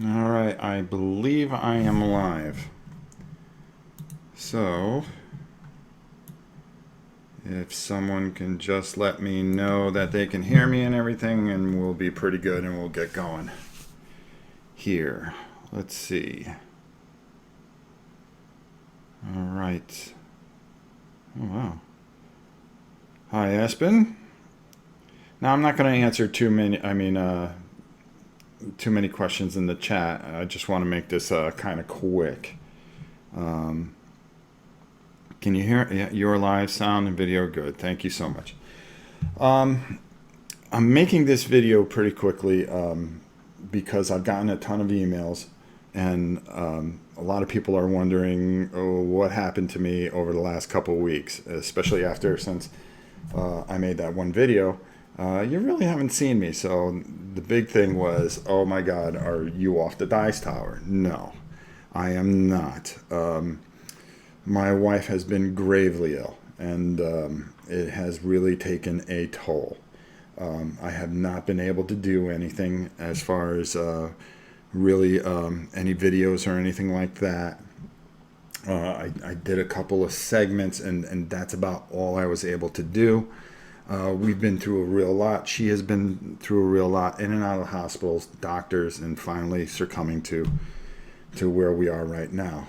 All right, I believe I am live. So, if someone can just let me know that they can hear me and everything, and we'll be pretty good and we'll get going. Here, let's see. All right. Oh, wow. Hi, Espen. Now, I'm not going to answer too many questions in the chat. I just want to make this kind of quick. Um, can you hear? Yeah, your live sound and video good. Thank you so much. Um, I'm making this video pretty quickly because I've gotten a ton of emails, and a lot of people are wondering what happened to me over the last couple of weeks, especially since I made that one video. You really haven't seen me. So the big thing was, oh my God, are you off the dice tower? No, I am not. My wife has been gravely ill, and it has really taken a toll. I have not been able to do anything as far as really any videos or anything like that. I did a couple of segments, and that's about all I was able to do. We've been through a real lot. She has been through a real lot, in and out of hospitals, doctors, and finally succumbing to where we are right now.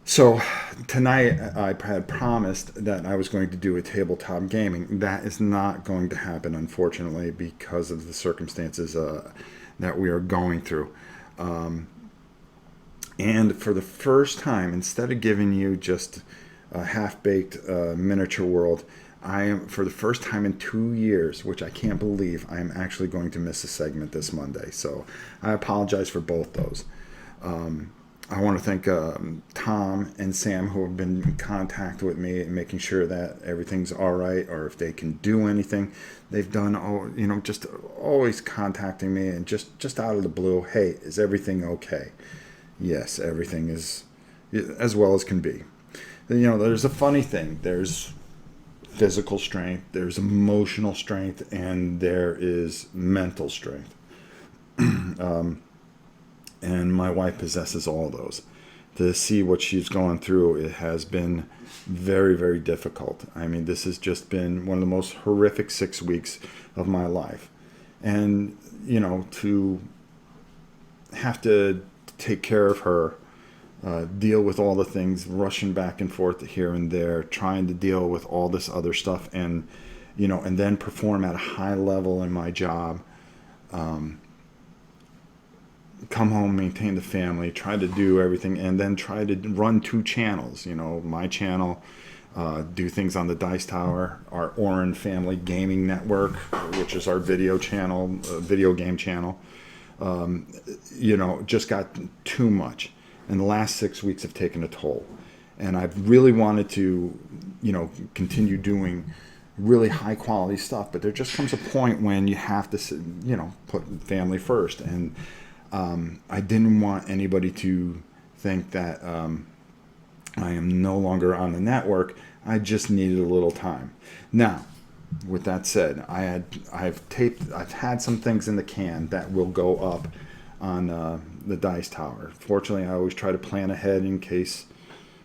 So tonight I had promised that I was going to do a tabletop gaming. That is not going to happen, unfortunately, because of the circumstances that we are going through. And for the first time, instead of giving you just a half-baked miniature world, I am, for the first time in 2 years, which I can't believe, I am actually going to miss a segment this Monday. So I apologize for both those. I want to thank Tom and Sam, who have been in contact with me and making sure that everything's all right, or if they can do anything. They've done, just always contacting me, and just out of the blue, hey, is everything okay? Yes, everything is as well as can be. There's a funny thing. There's physical strength, there's emotional strength, and there is mental strength. And my wife possesses all those. To see what she's going through, it has been very, very difficult. I mean, this has just been one of the most horrific 6 weeks of my life. And, to have to take care of her, deal with all the things, rushing back and forth here and there, trying to deal with all this other stuff, and, and then perform at a high level in my job. Come home, maintain the family, try to do everything, and then try to run two channels. My channel, do things on the Dice Tower, our Oren Family Gaming Network, which is our video channel, video game channel. Just got too much, and the last 6 weeks have taken a toll. And I've really wanted to, continue doing really high quality stuff, but there just comes a point when you have to, put family first. And I didn't want anybody to think that I am no longer on the network. I just needed a little time. Now, with that said, I've had some things in the can that will go up on the Dice Tower. Fortunately, I always try to plan ahead in case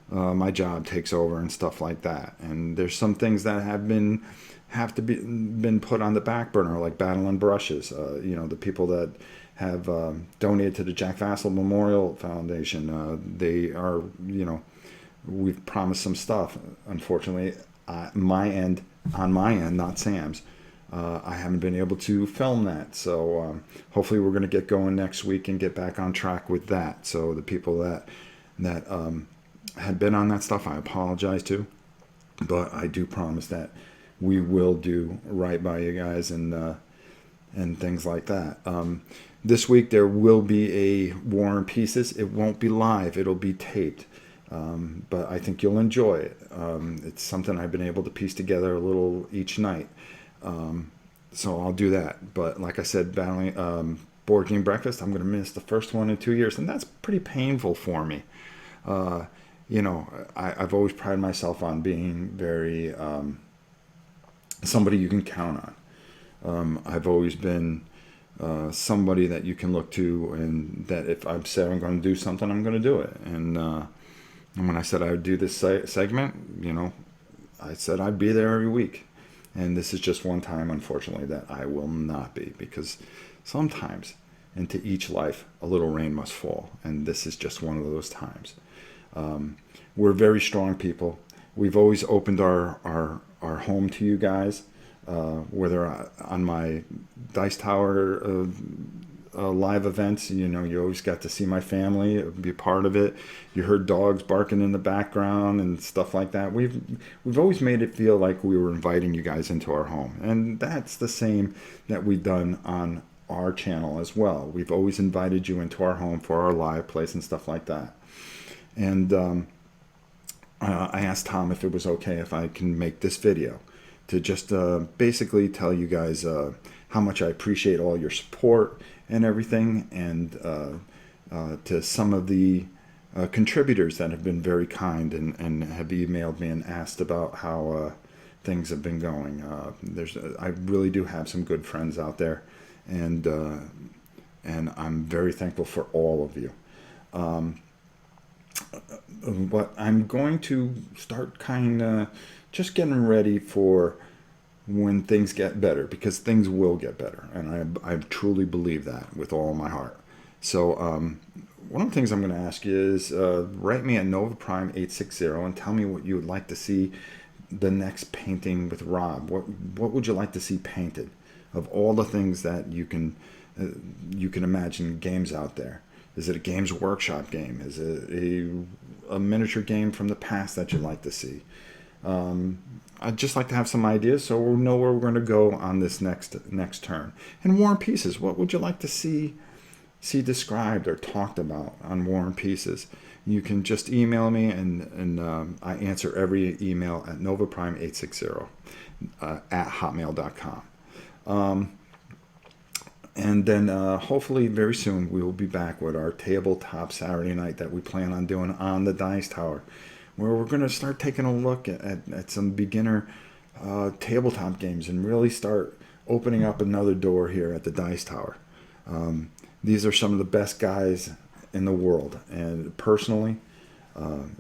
my job takes over and stuff like that. And there's some things that have to been put on the back burner, like Battle and Brushes. The people that have donated to the Jack Vasel Memorial Foundation. They are, we've promised some stuff. Unfortunately, on my end, not Sam's. I haven't been able to film that. So hopefully we're going to get going next week and get back on track with that. So the people that had been on that stuff, I apologize to. But I do promise that we will do right by you guys and things like that. This week there will be a War and Pieces. It won't be live. It'll be taped. But I think you'll enjoy it. It's something I've been able to piece together a little each night. So I'll do that. But like I said, battling Board Game Breakfast, I'm going to miss the first one in 2 years. And that's pretty painful for me. I've always prided myself on being very somebody you can count on. I've always been somebody that you can look to, and that if I've said I'm going to do something, I'm going to do it. And when I said I would do this segment, I said I'd be there every week. And this is just one time, unfortunately, that I will not be, because sometimes into each life a little rain must fall, and this is just one of those times. We're very strong people. We've always opened our home to you guys, whether on my Dice Tower live events. You always got to see my family, be part of it. You heard dogs barking in the background and stuff like that. We've always made it feel like we were inviting you guys into our home, and that's the same that we've done on our channel as well. We've always invited you into our home for our live plays and stuff like that. And I asked Tom if it was okay if I can make this video to just basically tell you guys how much I appreciate all your support and everything, and to some of the contributors that have been very kind and have emailed me and asked about how things have been going. I really do have some good friends out there, and I'm very thankful for all of you. But I'm going to start kind of just getting ready for when things get better, because things will get better, and I truly believe that with all my heart. So one of the things I'm going to ask you is write me at NovaPrime860 and tell me what you would like to see the next painting with Rob. What would you like to see painted of all the things that you can imagine games out there? Is it a Games Workshop game? Is it a miniature game from the past that you'd like to see? I'd just like to have some ideas so we'll know where we're going to go on this next turn. And War and Pieces, what would you like to see described or talked about on War and Pieces? You can just email me, and I answer every email at NovaPrime860 at hotmail.com. And then hopefully very soon we will be back with our tabletop Saturday night that we plan on doing on the Dice Tower, where we're going to start taking a look at some beginner tabletop games and really start opening up another door here at the Dice Tower. These are some of the best guys in the world, and personally,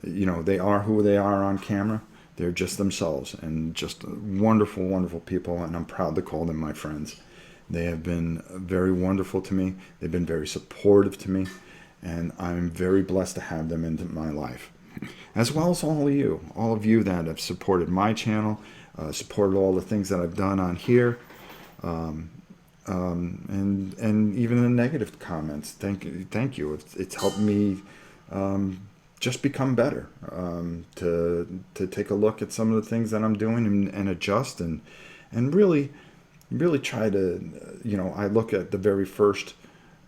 they are who they are on camera. They're just themselves, and just wonderful, wonderful people, and I'm proud to call them my friends. They have been very wonderful to me. They've been very supportive to me, and I'm very blessed to have them into my life. As well as all of you that have supported my channel, supported all the things that I've done on here, and even the negative comments. Thank you. It's helped me just become better, to take a look at some of the things that I'm doing and adjust and really try to, I look at the very first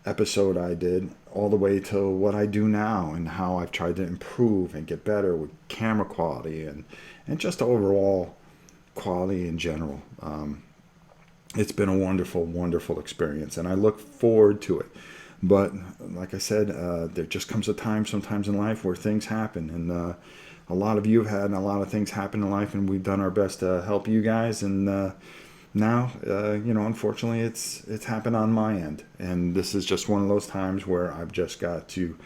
episode I did all the way to what I do now, and how I've tried to improve and get better with camera quality and just overall quality in general. It's been a wonderful, wonderful experience, and I look forward to it. But like I said, there just comes a time sometimes in life where things happen, and a lot of you have had a lot of things happen in life, and we've done our best to help you guys, and now, unfortunately, it's happened on my end, and this is just one of those times where I've just got to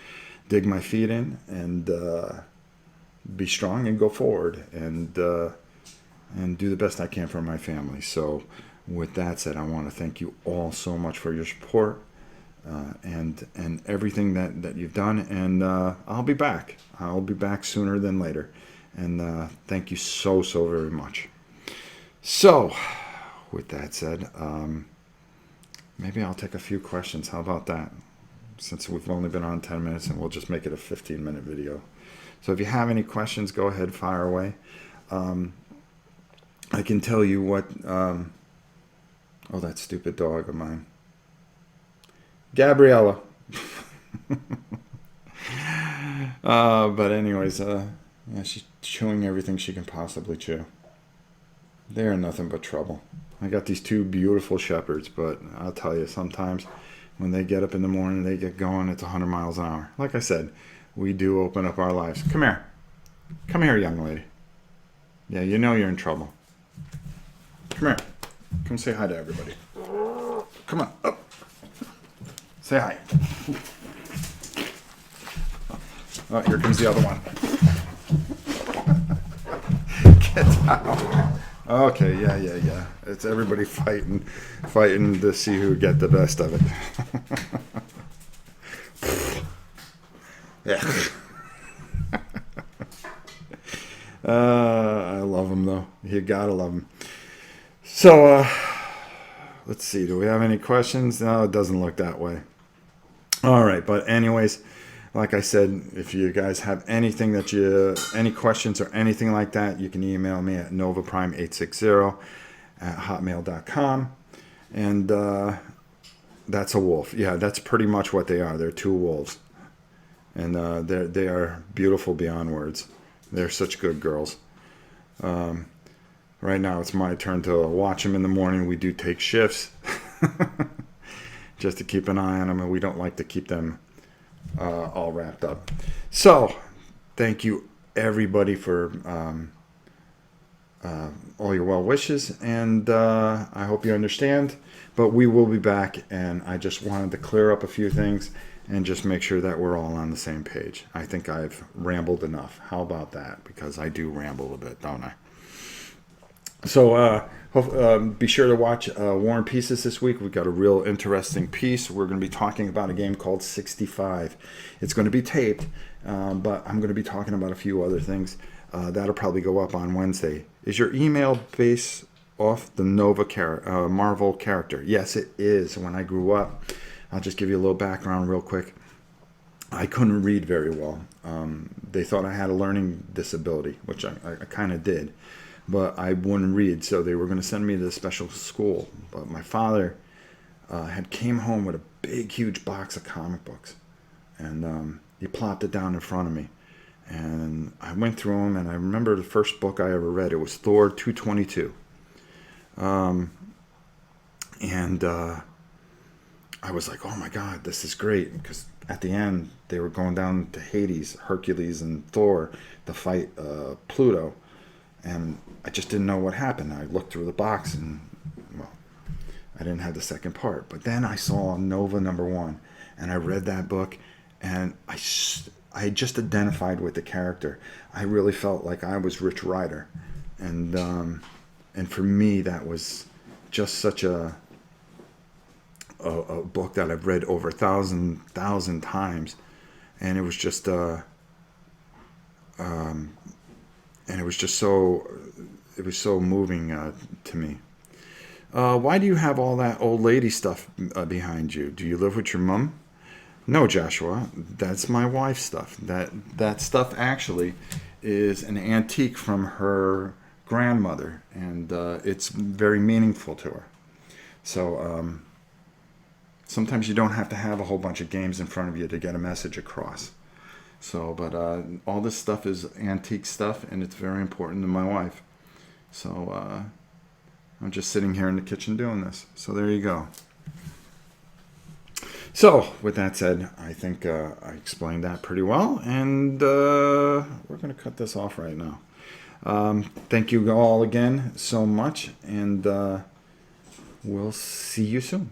dig my feet in and be strong and go forward and do the best I can for my family. So, with that said, I want to thank you all so much for your support and everything that you've done, and I'll be back. I'll be back sooner than later, and thank you so very much. So, with that said, maybe I'll take a few questions. How about that? Since we've only been on 10 minutes, and we'll just make it a 15-minute video. So if you have any questions, go ahead, fire away. I can tell you what... oh, that stupid dog of mine. Gabriella. But anyways, she's chewing everything she can possibly chew. They're nothing but trouble. I got these two beautiful shepherds, but I'll tell you, sometimes when they get up in the morning, they get going, it's 100 miles an hour. Like I said, we do open up our lives. Come here. Come here, young lady. Yeah, you know you're in trouble. Come here. Come say hi to everybody. Come on, up. Say hi. Oh, here comes the other one. Get down. Okay, yeah. It's everybody fighting to see who get the best of it. Yeah. I love him though. You gotta love him. So, let's see. Do we have any questions? No, it doesn't look that way. All right, but anyways, like I said, if you guys have anything any questions or anything like that, you can email me at novaprime860@hotmail.com. And that's a wolf. Yeah, that's pretty much what they are. They're two wolves. And they are beautiful beyond words. They're such good girls. Right now it's my turn to watch them in the morning. We do take shifts just to keep an eye on them, and we don't like to keep them all wrapped up. So thank you everybody for all your well wishes, and I hope you understand, but we will be back, and I just wanted to clear up a few things and just make sure that we're all on the same page. I think I've rambled enough. How about that? Because I do ramble a bit, don't I? So be sure to watch War and Pieces this week. We've got a real interesting piece. We're going to be talking about a game called 65. It's going to be taped, but I'm going to be talking about a few other things. That'll probably go up on Wednesday. Is your email based off the Marvel character? Yes, it is. When I grew up, I'll just give you a little background real quick. I couldn't read very well. They thought I had a learning disability, which I kind of did. But I wouldn't read, so they were going to send me to the special school. But my father had came home with a big, huge box of comic books. And he plopped it down in front of me. And I went through them, and I remember the first book I ever read. It was Thor 222. I was like, oh my God, this is great. Because at the end, they were going down to Hades, Hercules and Thor to fight Pluto. And I just didn't know what happened. I looked through the box and, well, I didn't have the second part. But then I saw Nova #1, and I read that book, and I just identified with the character. I really felt like I was Rich Rider. And for me, that was just such a book that I've read over 1,000 times. And it was just and it was just so moving to me. Why do you have all that old lady stuff behind you? Do you live with your mom? No, Joshua, that's my wife's stuff. That stuff actually is an antique from her grandmother, and it's very meaningful to her. So sometimes you don't have to have a whole bunch of games in front of you to get a message across. So, but all this stuff is antique stuff, and it's very important to my wife. So I'm just sitting here in the kitchen doing this. So there you go. So with that said, I think I explained that pretty well, and we're going to cut this off right now. Thank you all again so much, and we'll see you soon.